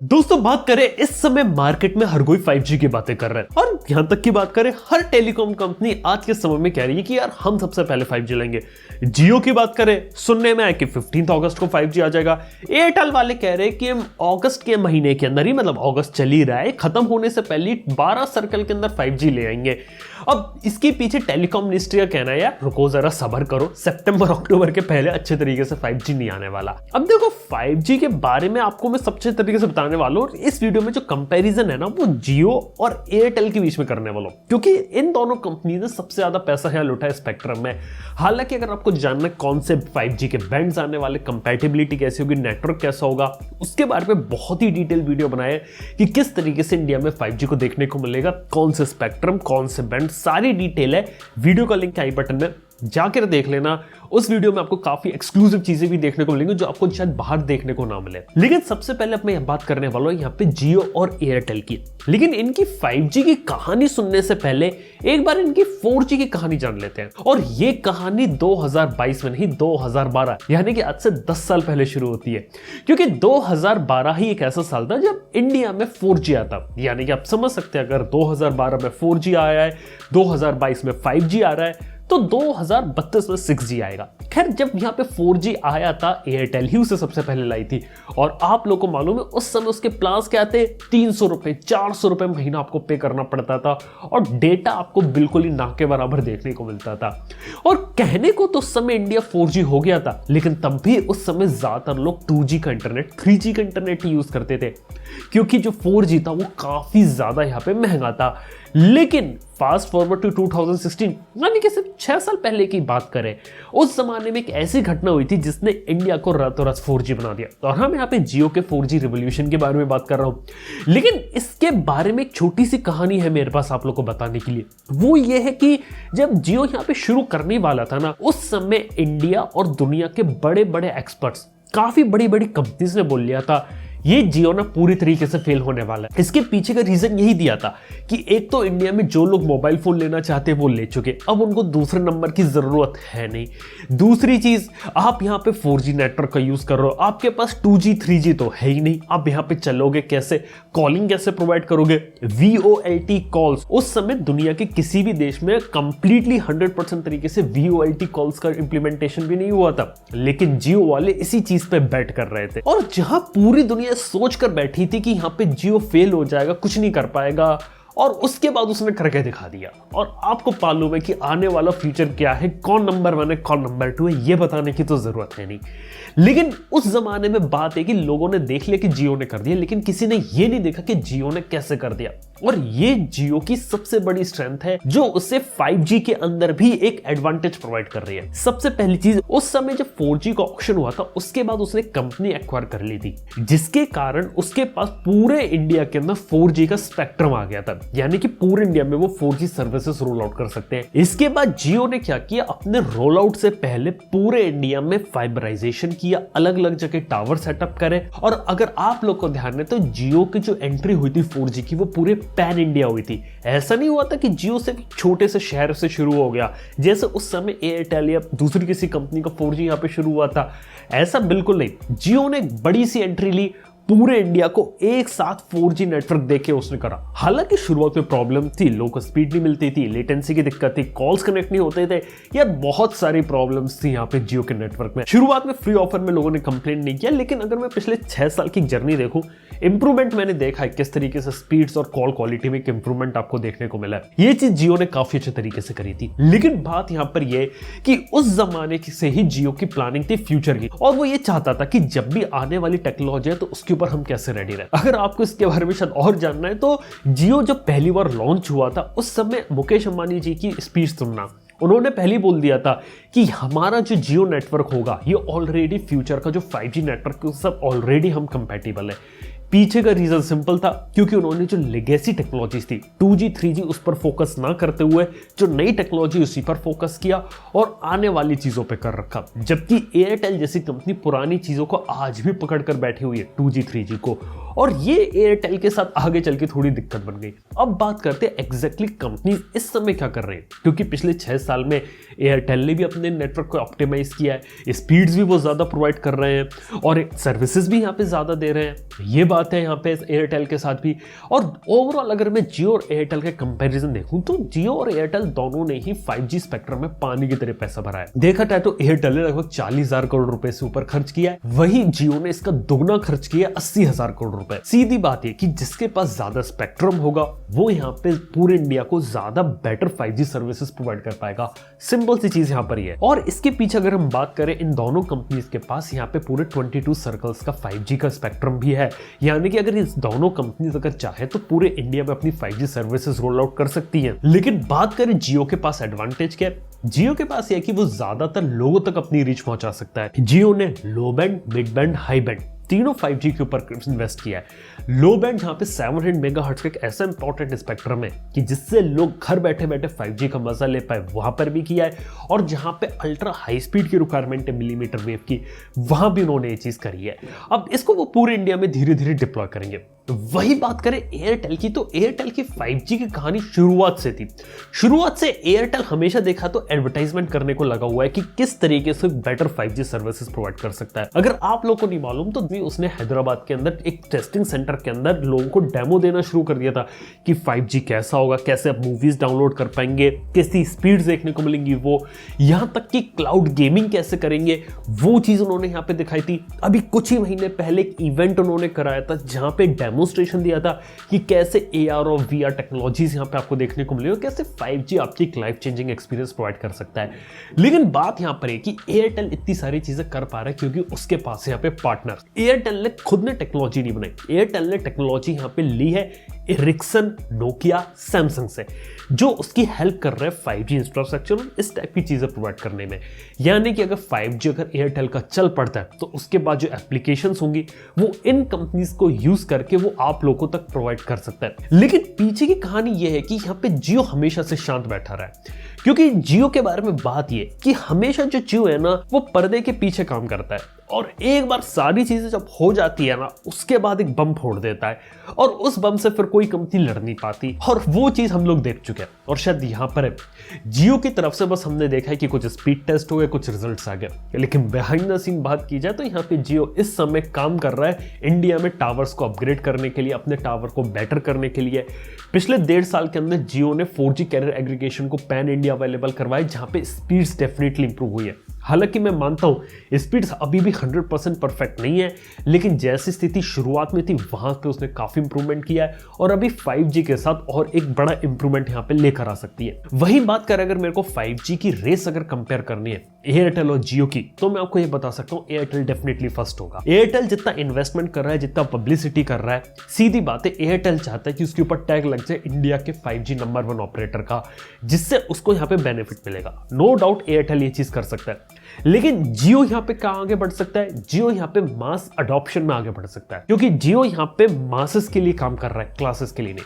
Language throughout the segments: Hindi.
दोस्तों बात करें इस समय मार्केट में हर कोई 5G की बातें कर रहा है और यहां तक की बात करें हर टेलीकॉम कंपनी आज के समय में कह रही है कि यार हम सबसे पहले 5G लेंगे। जियो की बात करें सुनने में आया कि 15 अगस्त को 5G आ जाएगा। एयरटेल वाले कह रहे हैं कि हम अगस्त के महीने के अंदर ही, मतलब अगस्त चल ही रहा है, खत्म होने से पहले 12 सर्कल के अंदर 5G ले आएंगे। अब इसके पीछे टेलीकॉम मिनिस्ट्री का कहना है यार रुको जरा सब्र करो, सितंबर अक्टूबर के पहले अच्छे तरीके से 5G नहीं आने वाला। अब देखो 5G के बारे में आपको मैं सबसे तरीके से बताने वाला हूं। इस वीडियो में जो कंपैरिजन है ना वो जियो और एयरटेल के बीच में करने वाला हूं, क्योंकि इन दोनों कंपनी ने सबसे ज्यादा पैसा यहाँ लुटा है स्पेक्ट्रम में। हालांकि अगर आपको जानना है कौन से 5G के बैंड्स आने वाले, कंपैटिबिलिटी कैसी होगी, नेटवर्क कैसा होगा, उसके बारे में बहुत ही डिटेल वीडियो बनाया है कि किस तरीके से इंडिया में 5G को देखने को मिलेगा, कौन से स्पेक्ट्रम, कौन से बैंड, सारी डिटेल है। वीडियो का लिंक आई बटन में जाकर देख लेना। उस वीडियो में आपको काफी एक्सक्लूसिव चीजें भी देखने को मिलेंगी जो आपको शायद बाहर देखने को ना मिले। लेकिन सबसे पहले अब मैं बात करने वाला हूं यहाँ पे जियो और एयरटेल की। लेकिन इनकी 5G की कहानी सुनने से पहले एक बार इनकी 4G की कहानी जान लेते हैं। और ये कहानी 2022 में नहीं 2012 यानी कि आज से 10 साल पहले शुरू होती है, क्योंकि 2012 ही एक ऐसा साल था जब इंडिया में 4G आता। यानी कि आप समझ सकते हैं अगर 2012 में 4G आया है, 2022 में 5G आ रहा है, तो 2032 में 6G आएगा। खैर जब यहाँ पे 4G आया था एयरटेल ही उसे सबसे पहले लाई थी। और आप लोगों को मालूम है उस समय उसके प्लान्स क्या थे, 300 रुपए 400 रुपए महीना आपको पे करना पड़ता था और डेटा आपको बिल्कुल ही ना के बराबर देखने को मिलता था। और कहने को तो उस समय इंडिया 4G हो गया था, लेकिन तब भी उस समय ज्यादातर लोग 2G का इंटरनेट, 3G का इंटरनेट ही यूज करते थे, क्योंकि जो 4G था वो काफी ज्यादा यहाँ पे महंगा था। लेकिन फास्ट फॉरवर्ड टू 2016 यानी कि सिर्फ 6 साल पहले की बात करें, उस जमाने में एक ऐसी घटना हुई थी जिसने इंडिया को रातों रात 4G बना दिया। और हम यहाँ पे जियो के 4G रिवॉल्यूशन के बारे में बात कर रहा हूं। लेकिन इसके बारे में एक छोटी सी कहानी है मेरे पास आप लोग को बताने के लिए। वो ये है कि जब जियो यहाँ पे शुरू करने वाला था ना, उस समय इंडिया और दुनिया के बड़े बड़े एक्सपर्ट्स, काफी बड़ी बड़ी कंपनीज ने बोल लिया था ये जियो ना पूरी तरीके से फेल होने वाला है। इसके पीछे का रीजन यही दिया था कि एक तो इंडिया में जो लोग मोबाइल फोन लेना चाहते हैं वो ले चुके, अब उनको दूसरे नंबर की जरूरत है नहीं। दूसरी चीज, आप यहाँ पे 4G नेटवर्क का यूज कर रहे हो, आपके पास 2G 3G तो है ही नहीं, आप यहाँ पे चलोगे कैसे, कॉलिंग कैसे प्रोवाइड करोगे, VoLT कॉल्स। उस समय दुनिया के किसी भी देश में कंप्लीटली 100% तरीके से VoLT कॉल्स का इंप्लीमेंटेशन भी नहीं हुआ था, लेकिन जियो वाले इसी चीज पे बैट कर रहे थे। और जहां पूरी दुनिया सोच कर बैठी थी कि यहां पे जियो फेल हो जाएगा, कुछ नहीं कर पाएगा, और उसके बाद उसने करके दिखा दिया। और आपको मालूम है कि आने वाला फ्यूचर क्या है, कौन नंबर 1 है कौन नंबर 2 है, ये बताने की तो जरूरत है नहीं। लेकिन उस जमाने में बात है कि लोगों ने देख लिया कि जियो ने कर दिया, लेकिन किसी ने ये नहीं देखा कि जियो ने कैसे कर दिया। और ये जियो की सबसे बड़ी स्ट्रेंथ है जो उसे 5G के अंदर भी एक एडवांटेज प्रोवाइड कर रही है। सबसे पहली चीज, उस समय जब 4G का ऑक्शन हुआ था उसके बाद उसने कंपनी एक्वायर कर ली थी, जिसके कारण उसके पास पूरे इंडिया के अंदर 4G का स्पेक्ट्रम आ गया था। यानी कि पूरे इंडिया में वो 4G सर्विसेज रोल आउट कर सकते हैं। इसके बाद जियो ने क्या किया, अपने रोल आउट से पहले पूरे इंडिया में फाइबराइजेशन किया, अलग अलग जगह टावर सेटअप करे। और अगर आप लोग को ध्यान है तो जियो की जो एंट्री हुई थी 4G की वो पूरे पैन इंडिया हुई थी। ऐसा नहीं हुआ था कि जियो सिर्फ छोटे से शहर से शुरू हो गया जैसे उस समय एयरटेल या दूसरी किसी कंपनी का 4G यहाँ पे शुरू हुआ था, ऐसा बिल्कुल नहीं। जियो ने एक बड़ी सी एंट्री ली, पूरे इंडिया को एक साथ 4G नेटवर्क देके उसने करा। हालांकि शुरुआत में प्रॉब्लम थी, लो को स्पीड नहीं मिलती थी, लेटेंसी की दिक्कत थी, कॉल्स कनेक्ट नहीं होते थे, यार बहुत सारी प्रॉब्लम्स थी यहाँ पे जियो के नेटवर्क में। शुरुआत में फ्री ऑफर में लोगों ने कंप्लेंट नहीं किया, लेकिन अगर मैं पिछले 6 साल की जर्नी देखूं, इंप्रूवमेंट मैंने देखा है किस तरीके से स्पीड्स और कॉल क्वालिटी में इंप्रूवमेंट आपको देखने को मिला है। ये चीज जियो ने काफी अच्छे तरीके से करी थी। लेकिन बात यहाँ पर यह कि उस जमाने से ही जियो की प्लानिंग थी फ्यूचर की, और वो ये चाहता था कि जब भी आने वाली टेक्नोलॉजी है तो उसके ऊपर हम कैसे रेडी रहे। अगर आपको इसके बारे में शायद और जानना है तो जियो जब पहली बार लॉन्च हुआ था उस समय मुकेश अंबानी जी की स्पीच सुनना, उन्होंने पहले बोल दिया था कि हमारा जो जियो नेटवर्क होगा ये ऑलरेडी फ्यूचर का जो 5G नेटवर्क सब ऑलरेडी हम कंपैटिबल है। पीछे का रीजन सिंपल था, क्योंकि उन्होंने जो लेगेसी टेक्नोलॉजीज थी 2G 3G उस पर फोकस ना करते हुए जो नई टेक्नोलॉजी उसी पर फोकस किया और आने वाली चीजों पे कर रखा। जबकि एयरटेल जैसी कंपनी पुरानी चीजों को आज भी पकड़ कर बैठी हुई है 2G 3G को, और ये एयरटेल के साथ आगे चल के थोड़ी दिक्कत बन गई। अब बात करते हैं एग्जैक्टली कंपनी इस समय क्या कर रही है, क्योंकि पिछले 6 साल में एयरटेल ने भी अपने नेटवर्क को ऑप्टिमाइज किया है, स्पीड्स भी वो ज्यादा प्रोवाइड कर रहे हैं और सर्विसेज भी यहाँ पे ज्यादा दे रहे हैं। ये बात है यहाँ पे एयरटेल के साथ भी। और ओवरऑल अगर मैं जियो और एयरटेल के कंपैरिजन देखूं तो जियो और एयरटेल दोनों ने ही 5G स्पेक्ट्रम में पानी की तरह पैसा भरा है। देखा जाए तो एयरटेल ने लगभग 40,000 करोड़ रुपए से ऊपर खर्च किया है, वही जियो ने इसका दोगुना खर्च किया 80,000 करोड़ रुपए। सीधी बात है कि जिसके पास ज्यादा स्पेक्ट्रम होगा वो यहाँ पे पूरे इंडिया को ज्यादा बेटर 5G सर्विसेज प्रोवाइड कर पाएगा। सिंपल सी चीज यहाँ पर ही है। और इसके पीछे अगर हम बात करें, इन दोनों कंपनीज के पास यहाँ पे पूरे 22 सर्कल्स का 5G का स्पेक्ट्रम भी है, यानी कि अगर इस दोनों कंपनीज अगर चाहे तो पूरे इंडिया में अपनी 5G सर्विसेज रोल आउट कर सकती हैं। लेकिन बात करें जियो के पास एडवांटेज क्या है, जियो के पास यह है कि वो ज्यादातर लोगों तक अपनी रीच पहुंचा सकता है। जियो ने लो band, mid band, high band तीनों 5G के ऊपर इन्वेस्ट किया है। लो बैंड जहां पे 700 मेगाहर्ट्ज का एक ऐसा इंपॉर्टेंट स्पेक्ट्रम है कि जिससे लोग घर बैठे बैठे 5G का मजा ले पाए, वहां पर भी किया है। और जहां पे अल्ट्रा हाई स्पीड की रिक्वायरमेंट है मिलीमीटर वेव की, वहां भी उन्होंने ये चीज करी है। अब इसको वो पूरे इंडिया में धीरे धीरे डिप्लॉय करेंगे। वही बात करें एयरटेल की, तो एयरटेल की 5G की कहानी शुरुआत से थी। शुरुआत से एयरटेल हमेशा देखा तो एडवर्टाइजमेंट करने को लगा हुआ है कि किस तरीके से बेटर 5G सर्विसेज प्रोवाइड कर सकता है। अगर आप लोगों को नहीं मालूम तो उसने हैदराबाद के अंदर एक टेस्टिंग सेंटर के अंदर लोगों को डेमो देना शुरू कर दिया था कि 5G कैसा होगा, कैसे आप मूवीज डाउनलोड कर पाएंगे, कैसी स्पीड देखने को मिलेंगी, वो यहां तक कि क्लाउड गेमिंग कैसे करेंगे, वो चीज उन्होंने यहां पे दिखाई थी। अभी कुछ ही महीने पहले एक इवेंट उन्होंने कराया था जहां पे डेमोन्स्ट्रेशन दिया था कि कैसे AR और VR टेक्नोलॉजीज यहां पे आपको देखने को मिलेगी, कैसे 5G आपकी एक लाइफ चेंजिंग एक्सपीरियंस प्रोवाइड कर सकता है। लेकिन बात यहां पर है कि एयरटेल इतनी सारी चीजें कर पा रहा है क्योंकि उसके पास यहां पे पार्टनर। एयरटेल ने खुद ने टेक्नोलॉजी नहीं बनाई, एयरटेल ने टेक्नोलॉजी यहां पे ली है एरिक्सन, नोकिया, सैमसंग से, जो उसकी हेल्प कर रहे हैं 5G इंफ्रास्ट्रक्चर और इस टाइप की चीजें प्रोवाइड करने में। यानी कि अगर 5G अगर एयरटेल का चल पड़ता है तो उसके बाद जो एप्लीकेशंस होंगी वो इन कंपनीज को यूज करके वो आप लोगों तक प्रोवाइड कर सकता है। लेकिन पीछे की कहानी यह है कि यहाँ पे जियो हमेशा से शांत बैठा रहा है, क्योंकि जियो के बारे में बात यह कि हमेशा जो जियो है ना वो पर्दे के पीछे काम करता है और एक बार सारी चीजें जब हो जाती है ना उसके बाद एक बम फोड़ देता है और उस बम से फिर कोई कंपनी लड़ नहीं पाती, और वो चीज हम लोग देख चुके हैं। और शायद यहां पर है जियो की तरफ से बस हमने देखा है कि कुछ स्पीड टेस्ट हो गए, कुछ रिजल्ट्स आ गए, लेकिन बिहाइंड द सीन बात की जाए तो यहाँ पे जियो इस समय काम कर रहा है इंडिया में टावर्स को अपग्रेड करने के लिए, अपने टावर को बेटर करने के लिए। पिछले 1.5 साल के अंदर जियो ने 4G कैरियर एग्रीगेशन को पैन इंडिया अवेलेबल करवाया, जहां पे स्पीड्स डेफिनेटली इंप्रूव हुई है। हालांकि मैं मानता हूं स्पीड्स अभी भी 100% परफेक्ट नहीं है, लेकिन जैसी स्थिति शुरुआत में थी वहां पे उसने काफी इंप्रूवमेंट किया है और अभी 5G के साथ और एक बड़ा इंप्रूवमेंट यहां पे लेकर आ सकती है। वही बात करें अगर मेरे को 5G की रेस अगर कंपेयर करनी है एयरटेल और जियो की, तो मैं आपको ये बता सकता हूं एयरटेल डेफिनेटली फर्स्ट होगा। एयरटेल जितना इन्वेस्टमेंट कर रहा है, जितना पब्लिसिटी कर रहा है, सीधी बात है एयरटेल चाहता है कि उसके ऊपर टैग लग जाए इंडिया के 5G नंबर 1 ऑपरेटर का, जिससे उसको यहाँ पे बेनिफिट मिलेगा। नो डाउट एयरटेल ये चीज कर सकता है, लेकिन जियो यहाँ पे कहां आगे बढ़ सकता है, जियो यहाँ पे मास अडॉप्शन में आगे बढ़ सकता है, क्योंकि जियो यहाँ पे मासेस के लिए काम कर रहा है, क्लासेस के लिए नहीं।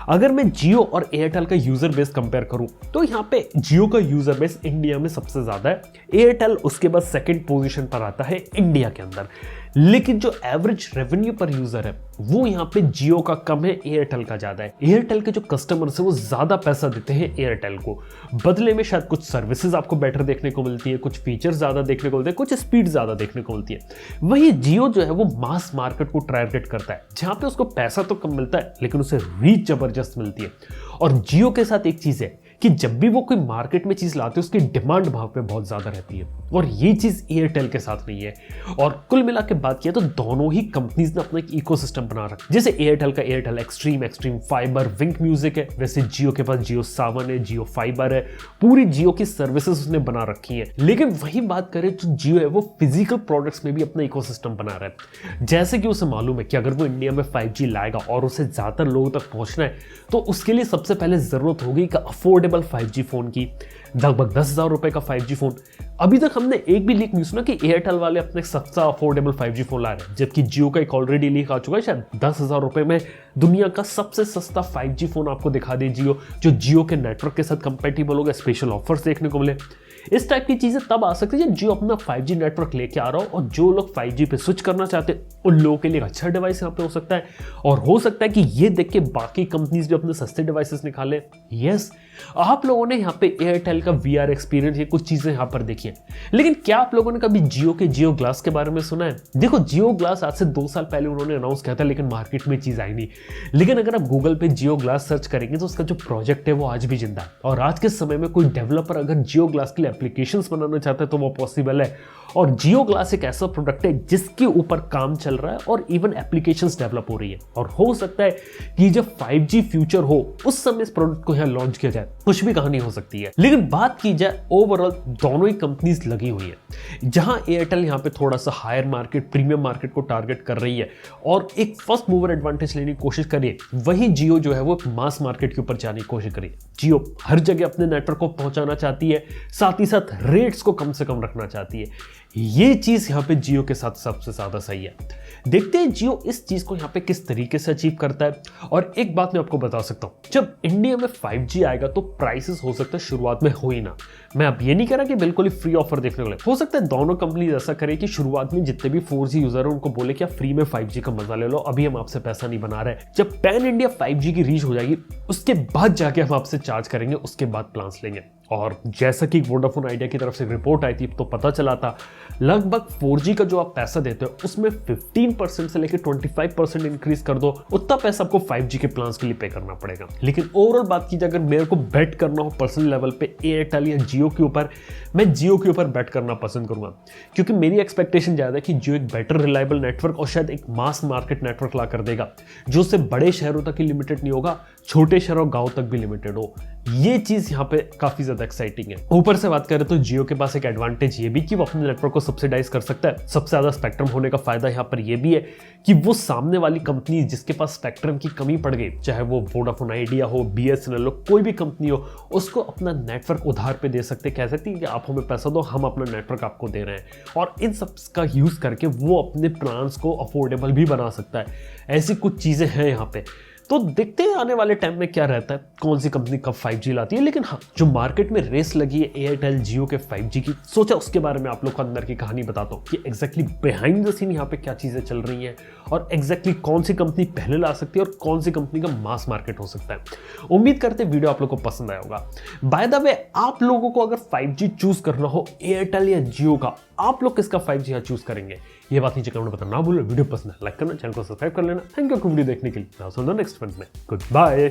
अगर मैं जियो और एयरटेल का यूजर बेस कंपेयर करूं तो यहाँ पे जियो का यूजर बेस इंडिया में सबसे ज्यादा है, एयरटेल उसके बाद सेकंड पोजीशन पर आता है इंडिया के अंदर। लेकिन जो एवरेज रेवेन्यू पर यूजर है वो यहाँ पे जियो का कम है, एयरटेल का ज्यादा है। एयरटेल के जो कस्टमर्स है वो ज्यादा पैसा देते हैं एयरटेल को, बदले में शायद कुछ सर्विसेज आपको बेटर देखने को मिलती है, कुछ फीचर्स ज्यादा देखने को मिलते हैं, कुछ स्पीड ज्यादा देखने को मिलती है। वही जियो जो है वो मास मार्केट को टारगेट करता है, जहां पे उसको पैसा तो कम मिलता है लेकिन उसे रीच जबरदस्त मिलती है। और जियो के साथ एक चीज है कि जब भी वो कोई मार्केट में चीज लाते हैं उसकी डिमांड वहां पे बहुत ज्यादा रहती है, और ये चीज एयरटेल के साथ नहीं है। और कुल मिला के बात किया तो दोनों ही कंपनीज ने अपना एक इकोसिस्टम बना रखा है। जैसे एयरटेल का एयरटेल एक्सट्रीम फाइबर विंक म्यूजिक है, वैसे जियो के पास जियो सावन है, जियो फाइबर है, पूरी जियो की सर्विसेज उसने बना रखी है। लेकिन वही बात करें जो जियो है वो फिजिकल प्रोडक्ट्स में भी अपना इकोसिस्टम बना रहा है। जैसे कि उसे मालूम है कि अगर वो इंडिया में 5G लाएगा और उसे ज्यादातर लोगों तक पहुंचना है तो उसके लिए सबसे पहले जरूरत होगी कि अफोर्डेबल 5G फोन की, लगभग 10,000 रुपए का 5G फोन। अभी तक हमने एक भी लीक नहीं सुना कि एयरटेल वाले अपने सस्ता अफोर्डेबल 5G फोन ला रहे हैं, जबकि जियो का एक ऑलरेडी लीक आ चुका है, शायद 10,000 रुपए में दुनिया का सबसे सस्ता 5G फोन आपको दिखा दे जियो, जो जियो के नेटवर्क के साथ कंपेटिबल होगा, स्पेशल ऑफर्स देखने को मिले। इस टाइप की चीजें तब आ सकती है जब जियो अपना 5G नेटवर्क लेके आ रहा हो, और जो लोग 5G पे स्विच करना चाहते हैं उन लोगों के लिए अच्छा डिवाइस यहाँ पे हो सकता है। और हो सकता है कि ये देख के बाकी कंपनीज भी अपने सस्ते डिवाइसेस निकाले। यस, आप लोगों ने यहाँ पे एयरटेल का VR एक्सपीरियंस, ये कुछ चीजें यहाँ पर देखी हैं, लेकिन क्या आप लोगों ने कभी जियो के जियो ग्लास के बारे में सुना है? देखो, जियो ग्लास आज से 2 साल पहले उन्होंने अनाउंस किया था, लेकिन मार्केट में चीज आई नहीं। लेकिन अगर आप गूगल पे जियो ग्लास सर्च करेंगे तो उसका जो प्रोजेक्ट है वो आज भी जिंदा है। और आज के समय में कोई डेवलपर अगर जियो ग्लास के लिए एप्लीकेशंस बनाना चाहता है तो वो पॉसिबल है। और जियो ग्लास एक ऐसा प्रोडक्ट है जिसके ऊपर काम चल रहा है और इवन एप्लीकेशंस डेवलप हो रही है। और हो सकता है कि जब 5G फ्यूचर हो उस समय इस प्रोडक्ट को यहाँ लॉन्च किया जाए, कुछ भी कहानी हो सकती है। लेकिन बात की जाए ओवरऑल, दोनों ही कंपनीज लगी हुई है। जहां एयरटेल यहाँ पे थोड़ा सा हायर मार्केट, प्रीमियम मार्केट को टारगेट कर रही है और एक फर्स्ट मूवर एडवांटेज लेने की कोशिश करिए, वही जियो जो है वो मास मार्केट के ऊपर जाने की कोशिश करिए। जियो हर जगह अपने नेटवर्क को पहुंचाना चाहती है, साथ ही साथ रेट्स को कम से कम रखना चाहती है। ये चीज यहां पे जियो के साथ सबसे ज्यादा सही है। देखते हैं जियो इस चीज को यहां पे किस तरीके से अचीव करता है। और एक बात मैं आपको बता सकता हूं, जब इंडिया में 5G आएगा तो प्राइसेस हो सकता है शुरुआत में हो ही ना। मैं अब ये नहीं कह रहा कि बिल्कुल ही फ्री ऑफर देखने को मिले। हो सकता है दोनों कंपनीज ऐसा करे कि शुरुआत में जितने भी 4G यूजर है उनको बोले कि आप फ्री में 5G का मजा ले लो, अभी हम आपसे पैसा नहीं बना रहे। जब पैन इंडिया 5G की रीच हो जाएगी उसके बाद जाके हम आपसे चार्ज करेंगे, उसके बाद प्लान्स लेंगे। और जैसा कि वोडाफोन आइडिया की तरफ से रिपोर्ट आई थी तो पता चला था लगभग 4G का जो आप पैसा देते हो उसमें 15% से लेकर 25% इंक्रीज कर दो, उतना पैसा आपको 5G के प्लान्स के लिए पे करना पड़ेगा। लेकिन ओवरऑल बात की जाए, अगर मेरे को बेट करना हो पर्सनल लेवल पे एयरटेल या जियो के ऊपर, मैं जियो के ऊपर बेट करना पसंद करूंगा, क्योंकि मेरी एक्सपेक्टेशन ज्यादा है कि जियो एक बेटर रिलायबल नेटवर्क और शायद एक मास मार्केट नेटवर्क ला कर देगा, जो सिर्फ बड़े शहरों तक ही लिमिटेड नहीं होगा, छोटे शहरों गांव तक भी लिमिटेड हो। ये चीज यहाँ पे काफी ज्यादा एक्साइटिंग है। ऊपर से बात करें तो जियो के पास एक एडवांटेज ये भी कि वो अपने नेटवर्क को सब्सिडाइज कर सकता है। सबसे ज्यादा स्पेक्ट्रम होने का फायदा यहाँ पर ये भी है कि वो सामने वाली कंपनी जिसके पास स्पेक्ट्रम की कमी पड़ गई, चाहे वो वोडाफोन आइडिया हो, BSNL हो, कोई भी कंपनी हो, उसको अपना नेटवर्क उधार पे दे सकते, कह सकती है कि आप हमें पैसा दो, हम अपना नेटवर्क आपको दे रहे हैं। और इन सब का यूज करके वो अपने प्लान्स को अफोर्डेबल भी बना सकता है। ऐसी कुछ चीजें हैं यहाँ पे। तो देखते हैं आने वाले टाइम में क्या रहता है, कौन सी कंपनी कब 5G लाती है। लेकिन हाँ, जो मार्केट में रेस लगी है एयरटेल जियो के 5G की, सोचा उसके बारे में आप लोग को अंदर की कहानी बताता हूँ कि एग्जैक्टली बिहाइंड द सीन यहाँ पे क्या चीजें चल रही हैं और एग्जैक्टली कौन सी कंपनी पहले ला सकती है और कौन सी कंपनी का मास मार्केट हो सकता है। उम्मीद करते वीडियो आप लोग को पसंद आया होगा। बाय द वे, आप लोगों को अगर 5G चूज करना हो एयरटेल या जियो का, आप लोग किसका 5G यहाँ चूज करेंगे, ये बात नीचे कमेंट में बताना ना भूलो। वीडियो पसंद है लाइक करना, चैनल को सब्सक्राइब कर लेना। थैंक यू आपको वीडियो देखने के लिए। नेक्स्ट वन में गुड बाय।